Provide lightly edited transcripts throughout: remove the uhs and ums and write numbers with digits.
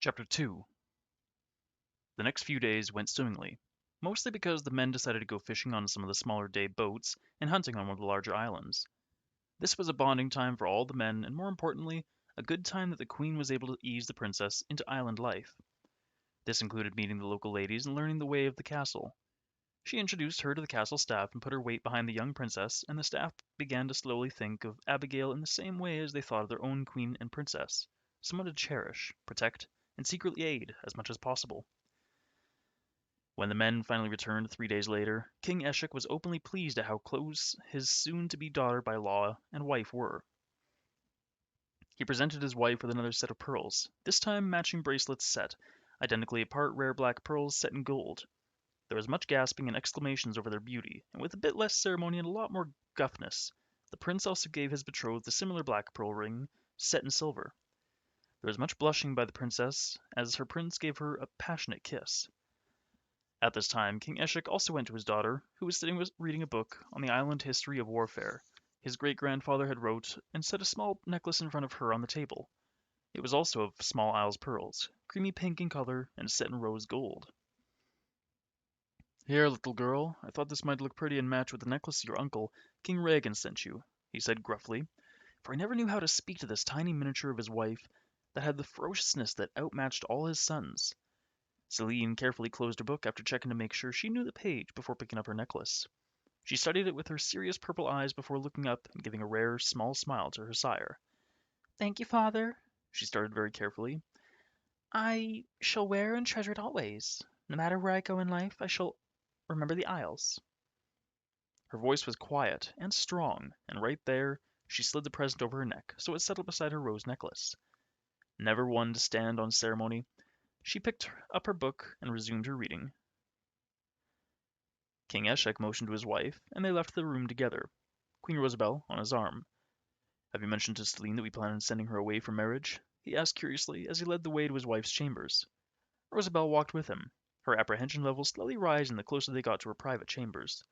Chapter 2. The next few days went swimmingly, mostly because the men decided to go fishing on some of the smaller day boats and hunting on one of the larger islands. This was a bonding time for all the men, and more importantly, a good time that the Queen was able to ease the princess into island life. This included meeting the local ladies and learning the way of the castle. She introduced her to the castle staff and put her weight behind the young princess, and the staff began to slowly think of Abigail in the same way as they thought of their own queen and princess, someone to cherish, protect, and secretly aid as much as possible. When the men finally returned 3 days later, King Eshek was openly pleased at how close his soon-to-be daughter by law and wife were. He presented his wife with another set of pearls, this time matching bracelets set, identically apart rare black pearls set in gold. There was much gasping and exclamations over their beauty, and with a bit less ceremony and a lot more guffness, the prince also gave his betrothed a similar black pearl ring set in silver. There was much blushing by the princess as her prince gave her a passionate kiss. At this time, King Eshek also went to his daughter, who was sitting reading a book on the island history of warfare. His great-grandfather had wrote and set a small necklace in front of her on the table. It was also of small isles pearls, creamy pink in color and set in rose gold. "Here, little girl, I thought this might look pretty and match with the necklace your uncle, King Regan, sent you," he said gruffly, for he never knew how to speak to this tiny miniature of his wife that had the ferociousness that outmatched all his sons. Celine carefully closed her book after checking to make sure she knew the page before picking up her necklace. She studied it with her serious purple eyes before looking up and giving a rare, small smile to her sire. "Thank you, father," she started very carefully. "I shall wear and treasure it always. No matter where I go in life, I shall remember the Isles." Her voice was quiet and strong, and right there she slid the present over her neck so it settled beside her rose necklace. Never one to stand on ceremony, she picked up her book and resumed her reading. King Eshek motioned to his wife, and they left the room together, Queen Rosabelle on his arm. "Have you mentioned to Celine that we plan on sending her away for marriage?" he asked curiously as he led the way to his wife's chambers. Rosabelle walked with him, her apprehension level slowly rising the closer they got to her private chambers.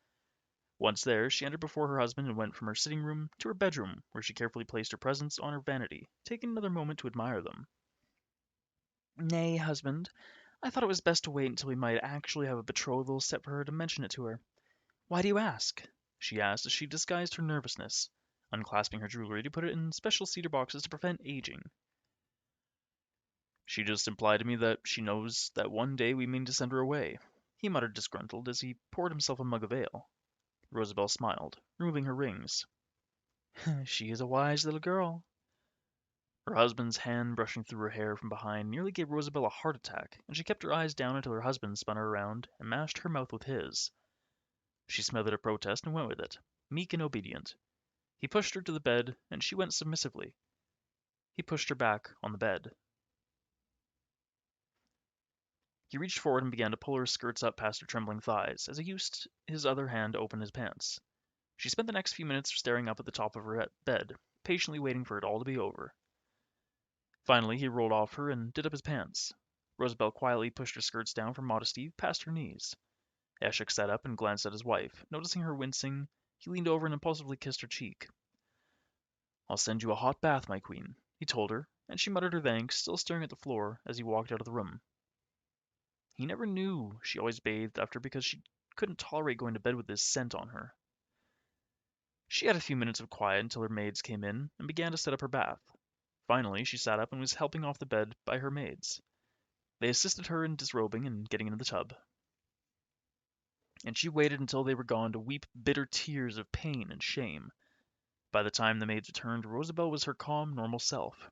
Once there, she entered before her husband and went from her sitting room to her bedroom, where she carefully placed her presents on her vanity, taking another moment to admire them. "Nay, husband, I thought it was best to wait until we might actually have a betrothal set for her to mention it to her. Why do you ask?" she asked as she disguised her nervousness, unclasping her jewelry to put it in special cedar boxes to prevent aging. "She just implied to me that she knows that one day we mean to send her away," he muttered disgruntled as he poured himself a mug of ale. Rosabelle smiled, removing her rings. "She is a wise little girl." Her husband's hand brushing through her hair from behind nearly gave Rosabelle a heart attack, and she kept her eyes down until her husband spun her around and mashed her mouth with his. She smothered a protest and went with it, meek and obedient. He pushed her to the bed, and she went submissively. He pushed her back on the bed. He reached forward and began to pull her skirts up past her trembling thighs as he used his other hand to open his pants. She spent the next few minutes staring up at the top of her bed, patiently waiting for it all to be over. Finally, he rolled off her and did up his pants. Rosabelle quietly pushed her skirts down from modesty past her knees. Eshek sat up and glanced at his wife. Noticing her wincing, he leaned over and impulsively kissed her cheek. "I'll send you a hot bath, my queen," he told her, and she muttered her thanks, still staring at the floor as he walked out of the room. He never knew she always bathed after because she couldn't tolerate going to bed with this scent on her. She had a few minutes of quiet until her maids came in and began to set up her bath. Finally, she sat up and was helping off the bed by her maids. They assisted her in disrobing and getting into the tub. And she waited until they were gone to weep bitter tears of pain and shame. By the time the maids returned, Rosabelle was her calm, normal self.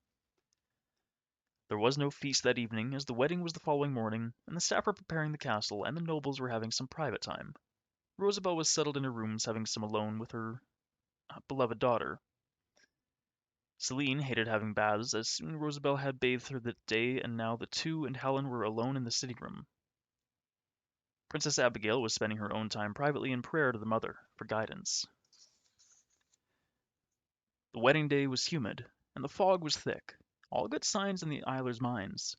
There was no feast that evening, as the wedding was the following morning, and the staff were preparing the castle, and the nobles were having some private time. Rosabelle was settled in her rooms, having some alone with her beloved daughter. Celine hated having baths, as soon Rosabelle had bathed her that day, and now the two and Helen were alone in the sitting room. Princess Abigail was spending her own time privately in prayer to the mother for guidance. The wedding day was humid, and the fog was thick, all good signs in the Eilers' minds.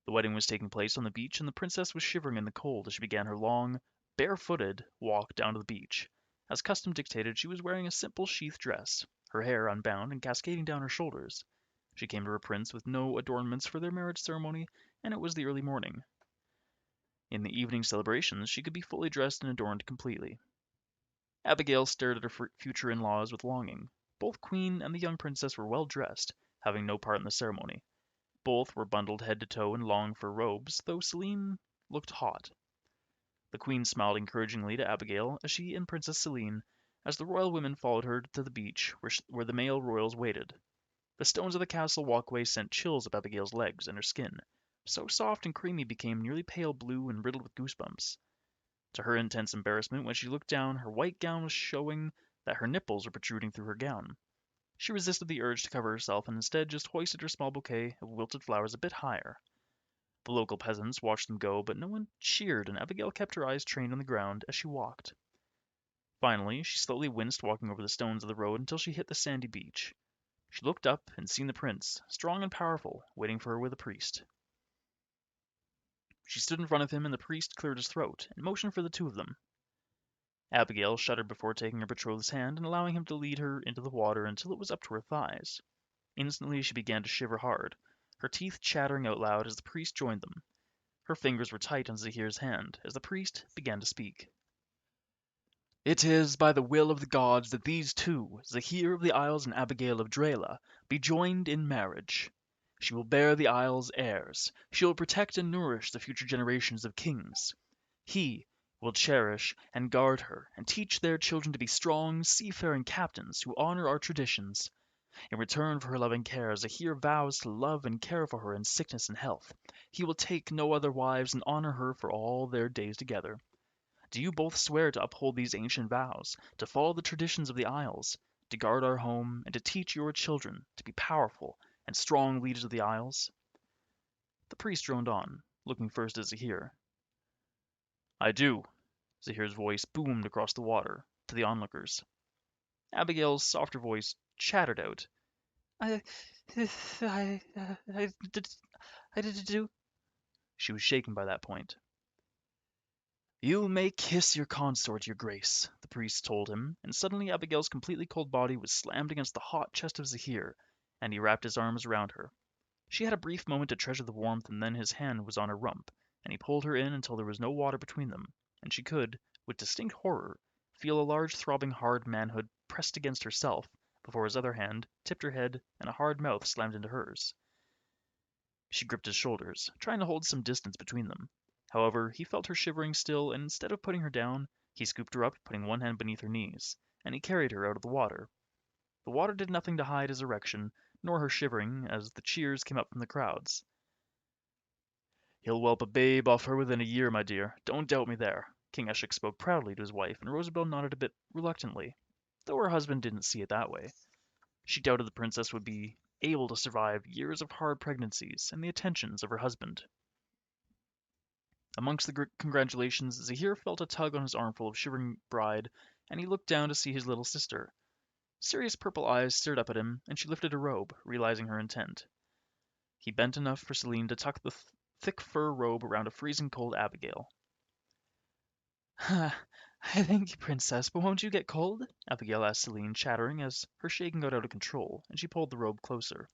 The wedding was taking place on the beach, and the princess was shivering in the cold as she began her long, barefooted walk down to the beach. As custom dictated, she was wearing a simple sheath dress, her hair unbound and cascading down her shoulders. She came to her prince with no adornments for their marriage ceremony, and it was the early morning. In the evening celebrations, she could be fully dressed and adorned completely. Abigail stared at her future in-laws with longing. Both Queen and the young princess were well dressed, having no part in the ceremony. Both were bundled head to toe in long fur robes, though Celine looked hot. The Queen smiled encouragingly to Abigail as she and Princess Celine, as the royal women followed her to the beach where the male royals waited. The stones of the castle walkway sent chills up Abigail's legs, and her skin, so soft and creamy, became nearly pale blue and riddled with goosebumps. To her intense embarrassment, when she looked down, her white gown was showing that her nipples were protruding through her gown. She resisted the urge to cover herself and instead just hoisted her small bouquet of wilted flowers a bit higher. The local peasants watched them go, but no one cheered, and Abigail kept her eyes trained on the ground as she walked. Finally, she slowly winced walking over the stones of the road until she hit the sandy beach. She looked up and seen the prince, strong and powerful, waiting for her with a priest. She stood in front of him, and the priest cleared his throat and motioned for the two of them. Abigail shuddered before taking her betrothed's hand and allowing him to lead her into the water until it was up to her thighs. Instantly she began to shiver hard, her teeth chattering out loud as the priest joined them. Her fingers were tight on Zahir's hand as the priest began to speak. "It is by the will of the gods that these two, Zahir of the Isles and Abigail of Drela, be joined in marriage. She will bear the Isles heirs. She will protect and nourish the future generations of kings. He will cherish and guard her, and teach their children to be strong, seafaring captains who honor our traditions. In return for her loving care, Zahir vows to love and care for her in sickness and health. He will take no other wives and honor her for all their days together. Do you both swear to uphold these ancient vows, to follow the traditions of the Isles, to guard our home, and to teach your children to be powerful and strong leaders of the Isles?" The priest droned on, looking first at Zahir. "I do." Zahir's voice boomed across the water, to the onlookers. Abigail's softer voice chattered out, I, I, I did, I did do. She was shaken by that point. "You may kiss your consort, your grace," the priest told him, and suddenly Abigail's completely cold body was slammed against the hot chest of Zahir, and he wrapped his arms around her. She had a brief moment to treasure the warmth, and then his hand was on her rump, and he pulled her in until there was no water between them, and she could, with distinct horror, feel a large throbbing hard manhood pressed against herself, before his other hand tipped her head and a hard mouth slammed into hers. She gripped his shoulders, trying to hold some distance between them. However, he felt her shivering still, and instead of putting her down, he scooped her up, putting one hand beneath her knees, and he carried her out of the water. The water did nothing to hide his erection, nor her shivering, as the cheers came up from the crowds. "He'll whelp a babe off her within a year, my dear. Don't doubt me there." King Eshek spoke proudly to his wife, and Rosabelle nodded a bit reluctantly, though her husband didn't see it that way. She doubted the princess would be able to survive years of hard pregnancies and the attentions of her husband. Amongst the congratulations, Zahir felt a tug on his armful of shivering bride, and he looked down to see his little sister. Serious purple eyes stared up at him, and she lifted her robe, realizing her intent. He bent enough for Celine to tuck the thick fur robe around a freezing cold Abigail. "I thank you, princess, but won't you get cold?" Abigail asked Celine, chattering as her shaking got out of control, and she pulled the robe closer.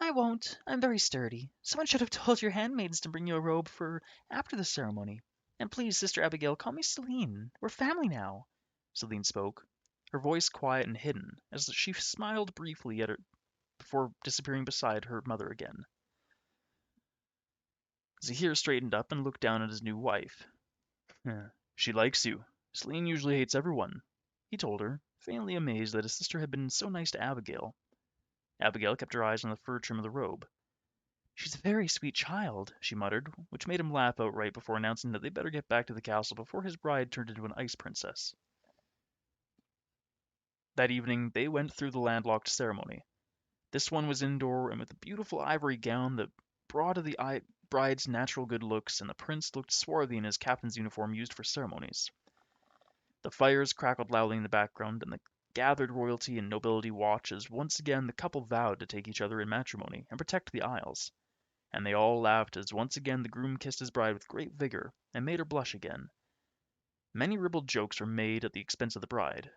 "I won't. I'm very sturdy. Someone should have told your handmaids to bring you a robe for after the ceremony. And please, Sister Abigail, call me Celine. We're family now." Celine spoke, her voice quiet and hidden, as she smiled briefly at her before disappearing beside her mother again. Zahir straightened up and looked down at his new wife. "She likes you. Celine usually hates everyone," he told her, faintly amazed that his sister had been so nice to Abigail. Abigail kept her eyes on the fur trim of the robe. "She's a very sweet child," she muttered, which made him laugh outright before announcing that they better get back to the castle before his bride turned into an ice princess. That evening they went through the landlocked ceremony. This one was indoor and with a beautiful ivory gown that brought to the bride's natural good looks, and the prince looked swarthy in his captain's uniform used for ceremonies. The fires crackled loudly in the background, and the gathered royalty and nobility watched as once again the couple vowed to take each other in matrimony and protect the Isles. And they all laughed as once again the groom kissed his bride with great vigor and made her blush again. Many ribald jokes were made at the expense of the bride.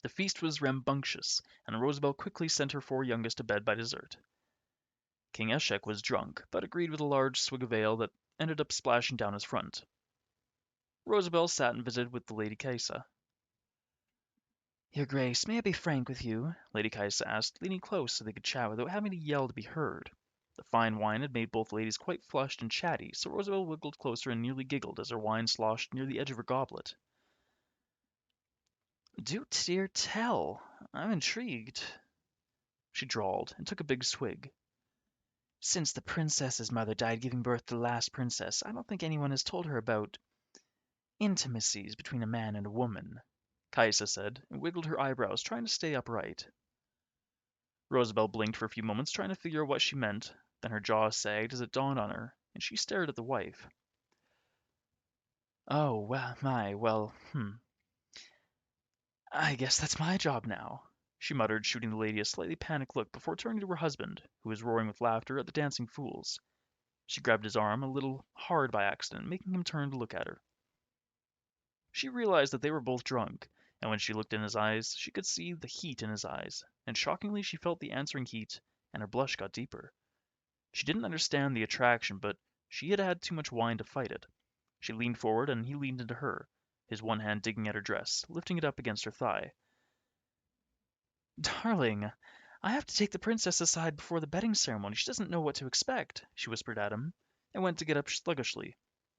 The feast was rambunctious, and Rosabelle quickly sent her four youngest to bed by dessert. King Eshek was drunk, but agreed with a large swig of ale that ended up splashing down his front. Rosabelle sat and visited with the Lady Kaisa. "Your Grace, may I be frank with you?" Lady Kaisa asked, leaning close so they could chat without having to yell to be heard. The fine wine had made both ladies quite flushed and chatty, so Rosabelle wiggled closer and nearly giggled as her wine sloshed near the edge of her goblet. "Do dear tell. I'm intrigued," she drawled, and took a big swig. "Since the princess's mother died giving birth to the last princess, I don't think anyone has told her about intimacies between a man and a woman," Kaisa said, and wiggled her eyebrows, trying to stay upright. Rosabelle blinked for a few moments, trying to figure out what she meant. Then her jaw sagged as it dawned on her, and she stared at the wife. "Oh, I guess that's my job now," she muttered, shooting the lady a slightly panicked look before turning to her husband, who was roaring with laughter at the dancing fools. She grabbed his arm a little hard by accident, making him turn to look at her. She realized that they were both drunk, and when she looked in his eyes, she could see the heat in his eyes, and shockingly she felt the answering heat, and her blush got deeper. She didn't understand the attraction, but she had had too much wine to fight it. She leaned forward, and he leaned into her, his one hand digging at her dress, lifting it up against her thigh. "Darling, I have to take the princess aside before the bedding ceremony. She doesn't know what to expect," she whispered at him, and went to get up sluggishly.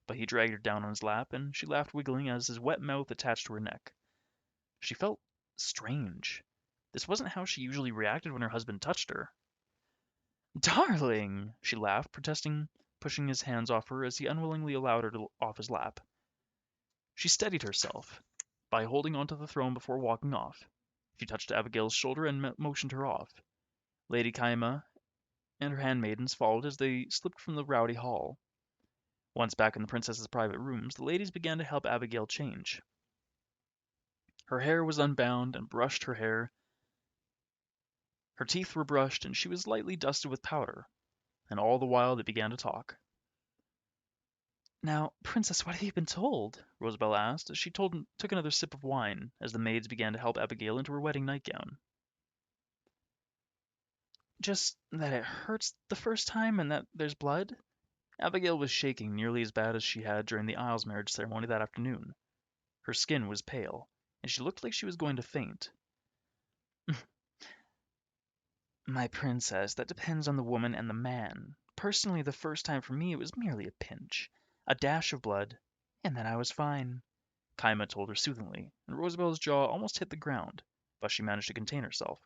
But he dragged her down on his lap, and she laughed wiggling as his wet mouth attached to her neck. She felt strange. This wasn't how she usually reacted when her husband touched her. "Darling!" she laughed, protesting, pushing his hands off her as he unwillingly allowed her off his lap. She steadied herself by holding onto the throne before walking off. She touched Abigail's shoulder and motioned her off. Lady Kaima and her handmaidens followed as they slipped from the rowdy hall. Once back in the princess's private rooms, the ladies began to help Abigail change. Her hair was unbound and brushed her hair. Her teeth were brushed, and she was lightly dusted with powder. And all the while they began to talk. "Now, Princess, what have you been told?" Rosabelle asked, as she took another sip of wine, as the maids began to help Abigail into her wedding nightgown. "Just that it hurts the first time and that there's blood." Abigail was shaking nearly as bad as she had during the Isles marriage ceremony that afternoon. Her skin was pale, and she looked like she was going to faint. "My princess, that depends on the woman and the man. Personally, the first time for me it was merely a pinch, a dash of blood, and then I was fine," Kaima told her soothingly, and Rosabelle's jaw almost hit the ground, but she managed to contain herself.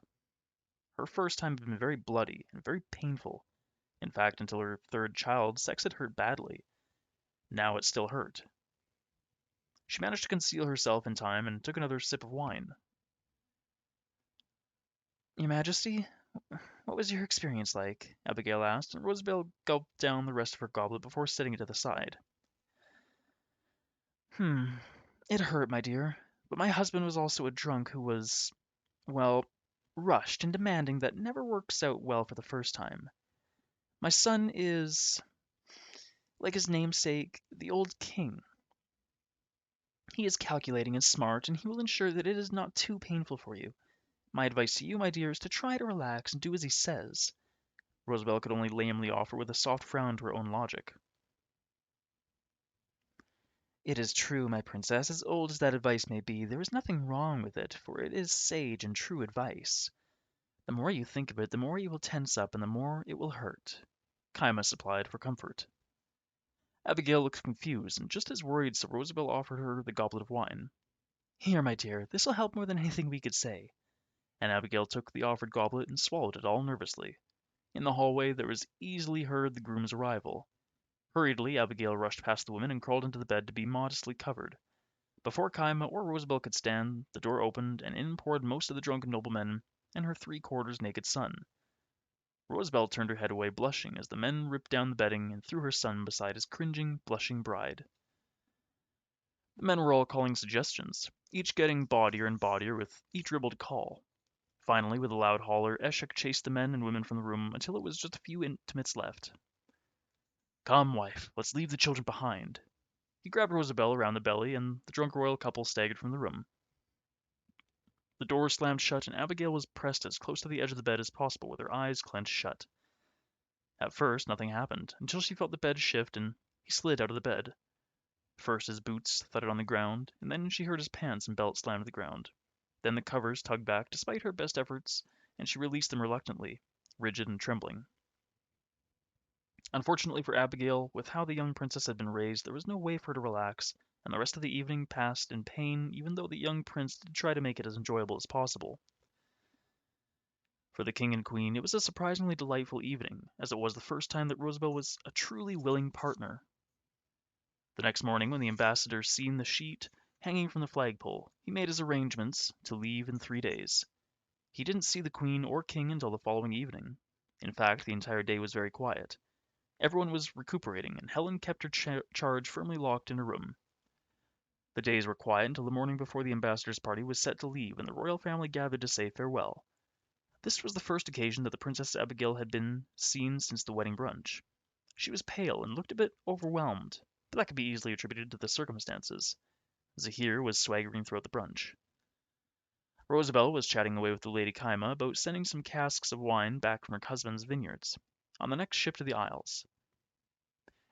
Her first time had been very bloody and very painful. In fact, until her third child, sex had hurt badly. Now it still hurt. She managed to conceal herself in time and took another sip of wine. "Your Majesty, what was your experience like?" Abigail asked, and Rosabelle gulped down the rest of her goblet before setting it to the side. It hurt, my dear, but my husband was also a drunk who was, well, rushed and demanding that never works out well for the first time. My son is, like his namesake, the old king. He is calculating and smart, and he will ensure that it is not too painful for you. My advice to you, my dear, is to try to relax and do as he says." Rosabelle could only lamely offer with a soft frown to her own logic. "It is true, my princess, as old as that advice may be, there is nothing wrong with it, for it is sage and true advice. The more you think of it, the more you will tense up and the more it will hurt," Kaima supplied for comfort. Abigail looked confused and just as worried, so Rosabelle offered her the goblet of wine. "Here, my dear, this will help more than anything we could say," and Abigail took the offered goblet and swallowed it all nervously. In the hallway there was easily heard the groom's arrival. Hurriedly, Abigail rushed past the women and crawled into the bed to be modestly covered. Before Kaima or Rosabelle could stand, the door opened, and in poured most of the drunken noblemen and her three-quarters naked son. Rosabelle turned her head away blushing as the men ripped down the bedding and threw her son beside his cringing, blushing bride. The men were all calling suggestions, each getting bawdier and bawdier with each ribald call. Finally, with a loud holler, Eshek chased the men and women from the room until it was just a few intimates left. "Come, wife, let's leave the children behind." He grabbed Rosabelle around the belly, and the drunk royal couple staggered from the room. The door slammed shut, and Abigail was pressed as close to the edge of the bed as possible with her eyes clenched shut. At first, nothing happened, until she felt the bed shift and he slid out of the bed. First his boots thudded on the ground, and then she heard his pants and belt slam to the ground. Then the covers tugged back despite her best efforts, and she released them reluctantly, rigid and trembling. Unfortunately for Abigail, with how the young princess had been raised, there was no way for her to relax, and the rest of the evening passed in pain, even though the young prince did try to make it as enjoyable as possible. For the king and queen, it was a surprisingly delightful evening, as it was the first time that Rosabelle was a truly willing partner. The next morning, when the ambassador seen the sheet hanging from the flagpole, he made his arrangements to leave in 3 days. He didn't see the queen or king until the following evening. In fact, the entire day was very quiet. Everyone was recuperating, and Helen kept her charge firmly locked in her room. The days were quiet until the morning before the ambassador's party was set to leave, and the royal family gathered to say farewell. This was the first occasion that the Princess Abigail had been seen since the wedding brunch. She was pale and looked a bit overwhelmed, but that could be easily attributed to the circumstances. Zahir was swaggering throughout the brunch. Rosabelle was chatting away with the Lady Kaima about sending some casks of wine back from her husband's vineyards, on the next ship to the Isles.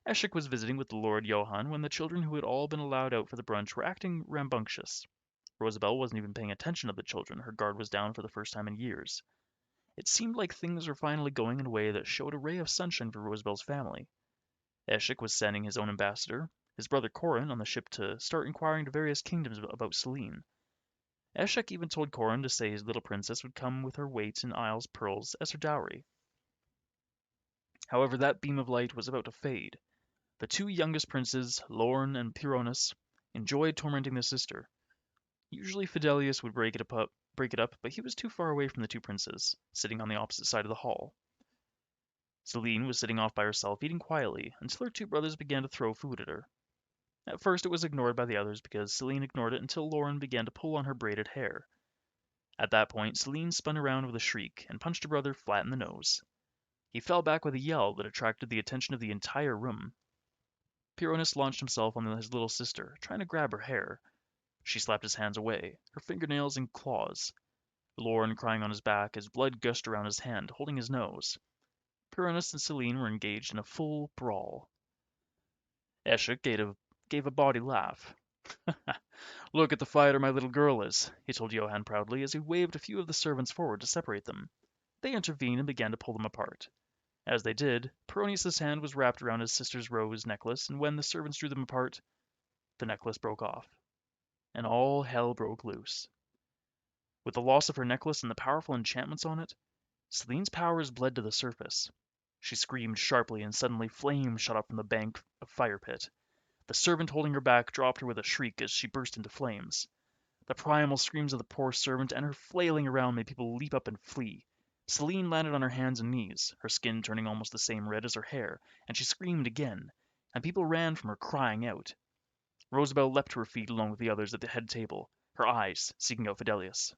Eshek was visiting with the Lord Johann when the children who had all been allowed out for the brunch were acting rambunctious. Rosabelle wasn't even paying attention to the children, her guard was down for the first time in years. It seemed like things were finally going in a way that showed a ray of sunshine for Rosabelle's family. Eshek was sending his own ambassador, his brother Corin, on the ship to start inquiring to various kingdoms about Selene. Eshek even told Corin to say his little princess would come with her weight in Isles pearls as her dowry. However, that beam of light was about to fade. The two youngest princes, Lorne and Pyronus, enjoyed tormenting their sister. Usually Fidelius would break it up, but he was too far away from the two princes, sitting on the opposite side of the hall. Selene was sitting off by herself, eating quietly, until her two brothers began to throw food at her. At first it was ignored by the others because Selene ignored it until Lorne began to pull on her braided hair. At that point, Selene spun around with a shriek and punched her brother flat in the nose. He fell back with a yell that attracted the attention of the entire room. Pyronus launched himself on his little sister, trying to grab her hair. She slapped his hands away, her fingernails in claws. Lorne crying on his back as blood gushed around his hand, holding his nose. Pyronus and Selene were engaged in a full brawl. Eshek gave a bawdy laugh. Look at the fighter my little girl is, he told Johann proudly as he waved a few of the servants forward to separate them. They intervened and began to pull them apart. As they did, Peronius' hand was wrapped around his sister's rose necklace, and when the servants drew them apart, the necklace broke off, and all hell broke loose. With the loss of her necklace and the powerful enchantments on it, Selene's powers bled to the surface. She screamed sharply, and suddenly flames shot up from the bank of fire pit. The servant holding her back dropped her with a shriek as she burst into flames. The primal screams of the poor servant and her flailing around made people leap up and flee. Selene landed on her hands and knees, her skin turning almost the same red as her hair, and she screamed again, and people ran from her crying out. Rosabelle leapt to her feet along with the others at the head table, her eyes seeking out Fidelius.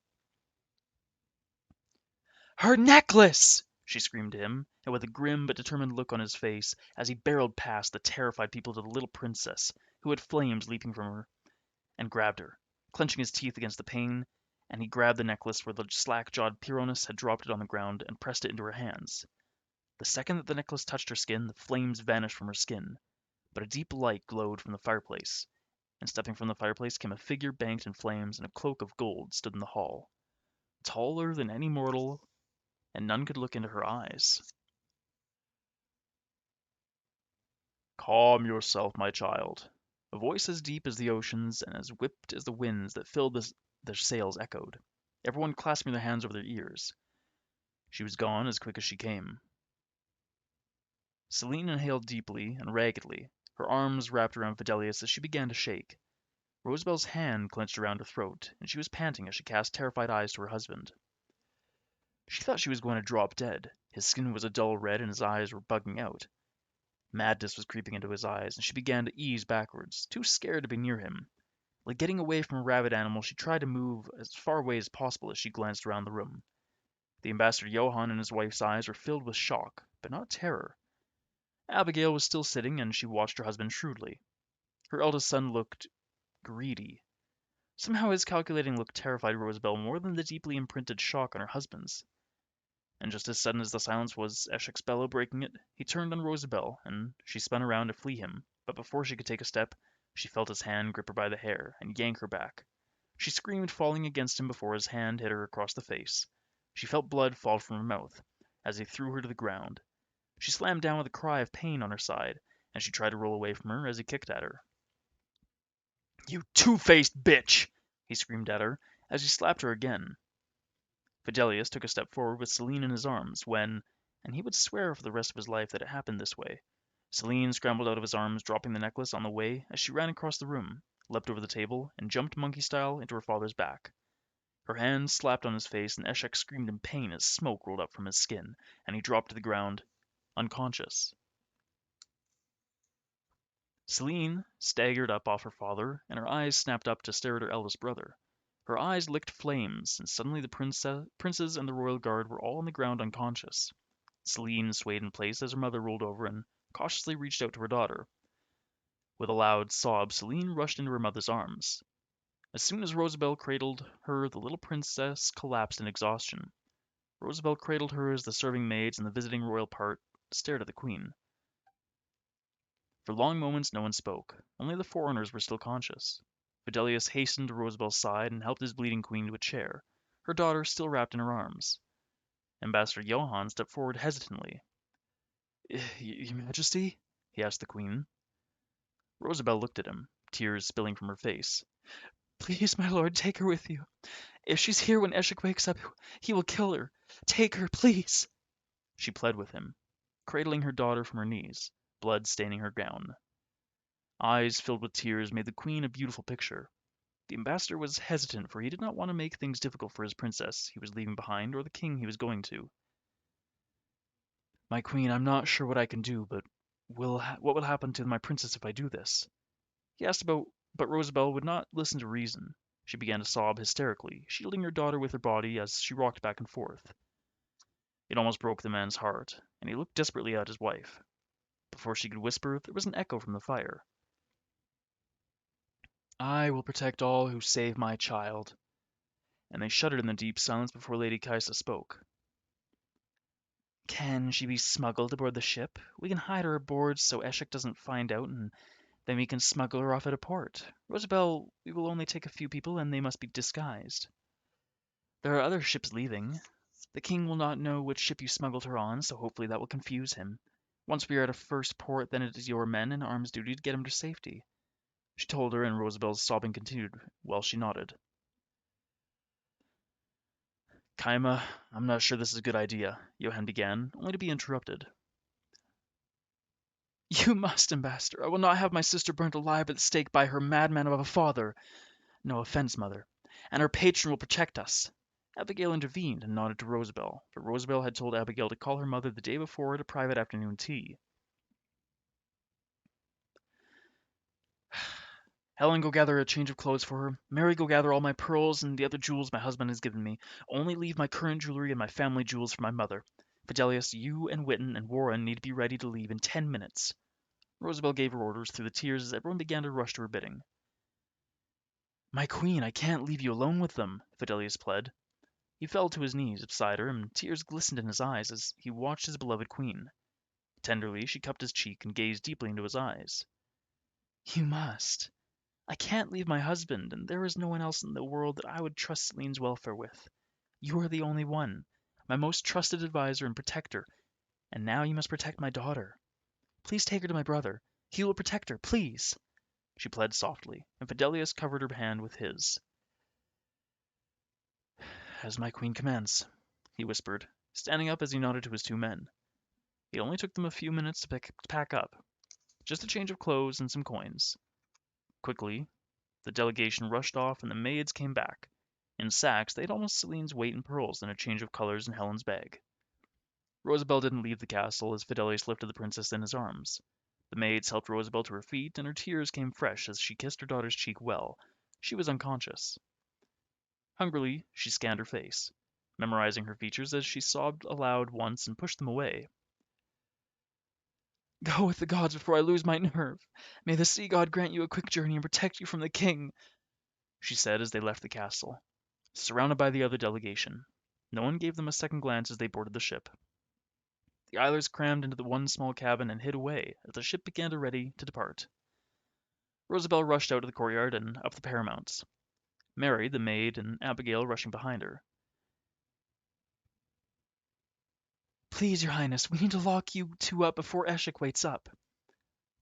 "Her necklace!" she screamed to him, and with a grim but determined look on his face as he barreled past the terrified people to the little princess, who had flames leaping from her, and grabbed her, clenching his teeth against the pain, and he grabbed the necklace where the slack-jawed Pyronus had dropped it on the ground and pressed it into her hands. The second that the necklace touched her skin, the flames vanished from her skin, but a deep light glowed from the fireplace, and stepping from the fireplace came a figure banked in flames, and a cloak of gold stood in the hall, taller than any mortal, and none could look into her eyes. "Calm yourself, my child." A voice as deep as the oceans and as whipped as the winds that filled their sails echoed, everyone clasping their hands over their ears. She was gone as quick as she came. Selene inhaled deeply and raggedly, her arms wrapped around Fidelius as she began to shake. Rosabelle's hand clenched around her throat, and she was panting as she cast terrified eyes to her husband. She thought she was going to drop dead. His skin was a dull red and his eyes were bugging out. Madness was creeping into his eyes, and she began to ease backwards, too scared to be near him. Like getting away from a rabid animal, she tried to move as far away as possible as she glanced around the room. The ambassador Johann and his wife's eyes were filled with shock, but not terror. Abigail was still sitting, and she watched her husband shrewdly. Her eldest son looked greedy. Somehow his calculating look terrified Rosabelle more than the deeply imprinted shock on her husband's. and just as sudden as the silence was Eshek's bellow breaking it, he turned on Rosabelle, and she spun around to flee him, but before she could take a step, she felt his hand grip her by the hair and yank her back. She screamed, falling against him before his hand hit her across the face. She felt blood fall from her mouth as he threw her to the ground. She slammed down with a cry of pain on her side, and she tried to roll away from her as he kicked at her. "You two-faced bitch!" he screamed at her, as he slapped her again. Fidelius took a step forward with Celine in his arms, when, and he would swear for the rest of his life that it happened this way, Celine scrambled out of his arms, dropping the necklace on the way as she ran across the room, leapt over the table, and jumped monkey-style into her father's back. Her hands slapped on his face, and Eshek screamed in pain as smoke rolled up from his skin, and he dropped to the ground, unconscious. Celine staggered up off her father, and her eyes snapped up to stare at her eldest brother. Her eyes licked flames, and suddenly the princes and the royal guard were all on the ground unconscious. Celine swayed in place as her mother rolled over and cautiously reached out to her daughter. With a loud sob, Celine rushed into her mother's arms. As soon as Rosabelle cradled her, the little princess collapsed in exhaustion. Rosabelle cradled her as the serving maids and the visiting royal part stared at the queen. For long moments no one spoke. Only the foreigners were still conscious. Fidelius hastened to Rosabelle's side and helped his bleeding queen to a chair, her daughter still wrapped in her arms. Ambassador Johann stepped forward hesitantly. Your Majesty?" he asked the queen. Rosabelle looked at him, tears spilling from her face. "Please, my lord, take her with you. If she's here when Eshek wakes up, he will kill her. Take her, please." She pled with him, cradling her daughter from her knees, blood staining her gown. Eyes filled with tears made the queen a beautiful picture. The ambassador was hesitant, for he did not want to make things difficult for his princess he was leaving behind or the king he was going to. "My queen, I'm not sure what I can do, but what will happen to my princess if I do this?" He asked but Rosabelle would not listen to reason. She began to sob hysterically, shielding her daughter with her body as she rocked back and forth. It almost broke the man's heart, and he looked desperately at his wife. Before she could whisper, there was an echo from the fire. "I will protect all who save my child." And they shuddered in the deep silence before Lady Kaisa spoke. "Can she be smuggled aboard the ship? We can hide her aboard so Eshek doesn't find out, and then we can smuggle her off at a port. Rosabelle, we will only take a few people, and they must be disguised. There are other ships leaving. The king will not know which ship you smuggled her on, so hopefully that will confuse him. Once we are at a first port, then it is your men in arms duty to get him to safety." She told her, and Rosabelle's sobbing continued while she nodded. "Kaima, I'm not sure this is a good idea," Johann began, only to be interrupted. "You must, Ambassador. I will not have my sister burnt alive at the stake by her madman of a father. No offense, mother. And our patron will protect us." Abigail intervened and nodded to Rosabelle, but Rosabelle had told Abigail to call her mother the day before at a private afternoon tea. "Helen, go gather a change of clothes for her. Mary, go gather all my pearls and the other jewels my husband has given me. Only leave my current jewelry and my family jewels for my mother. Fidelius, you and Witten and Warren need to be ready to leave in 10 minutes. Rosabelle gave her orders through the tears as everyone began to rush to her bidding. "My queen, I can't leave you alone with them," Fidelius pled. He fell to his knees beside her, and tears glistened in his eyes as he watched his beloved queen. Tenderly she cupped his cheek and gazed deeply into his eyes. "You must. I can't leave my husband, and there is no one else in the world that I would trust Celine's welfare with. You are the only one, my most trusted adviser and protector, and now you must protect my daughter. Please take her to my brother. He will protect her, please," she pled softly, and Fidelius covered her hand with his. "As my queen commands," he whispered, standing up as he nodded to his two men. It only took them a few minutes to pack up, just a change of clothes and some coins. Quickly, the delegation rushed off, and the maids came back. In sacks, they had almost Celine's weight in pearls and a change of colors in Helen's bag. Rosabelle didn't leave the castle as Fidelius lifted the princess in his arms. The maids helped Rosabelle to her feet, and her tears came fresh as she kissed her daughter's cheek well. She was unconscious. Hungrily, she scanned her face, memorizing her features as she sobbed aloud once and pushed them away. "Go with the gods before I lose my nerve. May the sea god grant you a quick journey and protect you from the king," she said as they left the castle, surrounded by the other delegation. No one gave them a second glance as they boarded the ship. The Islers crammed into the one small cabin and hid away as the ship began to ready to depart. Rosabelle rushed out of the courtyard and up the paramounts, Mary, the maid, and Abigail rushing behind her. "Please, your highness, we need to lock you two up before Eshik wakes up,"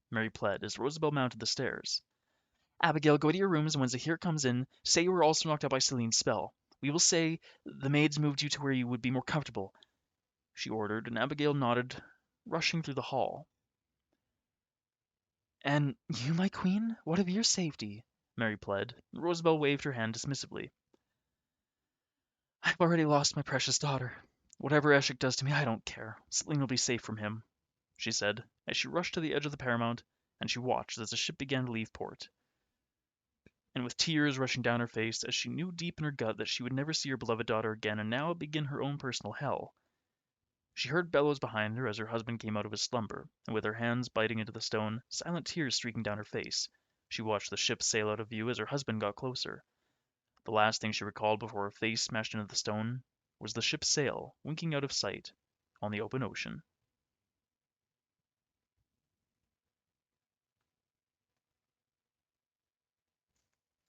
Mary pled as Rosabelle mounted the stairs. "Abigail, go to your rooms, and when Zahir comes in, say you were also knocked out by Celine's spell. We will say the maids moved you to where you would be more comfortable," she ordered, and Abigail nodded, rushing through the hall. "And you, my queen? What of your safety?" Mary pled, and Rosabelle waved her hand dismissively. "I've already lost my precious daughter. Whatever Eshik does to me, I don't care. Celine will be safe from him," she said, as she rushed to the edge of the paramount, and she watched as the ship began to leave port. And with tears rushing down her face, as she knew deep in her gut that she would never see her beloved daughter again and now begin her own personal hell, she heard bellows behind her as her husband came out of his slumber, and with her hands biting into the stone, silent tears streaking down her face, she watched the ship sail out of view as her husband got closer. The last thing she recalled before her face smashed into the stone was the ship's sail winking out of sight on the open ocean.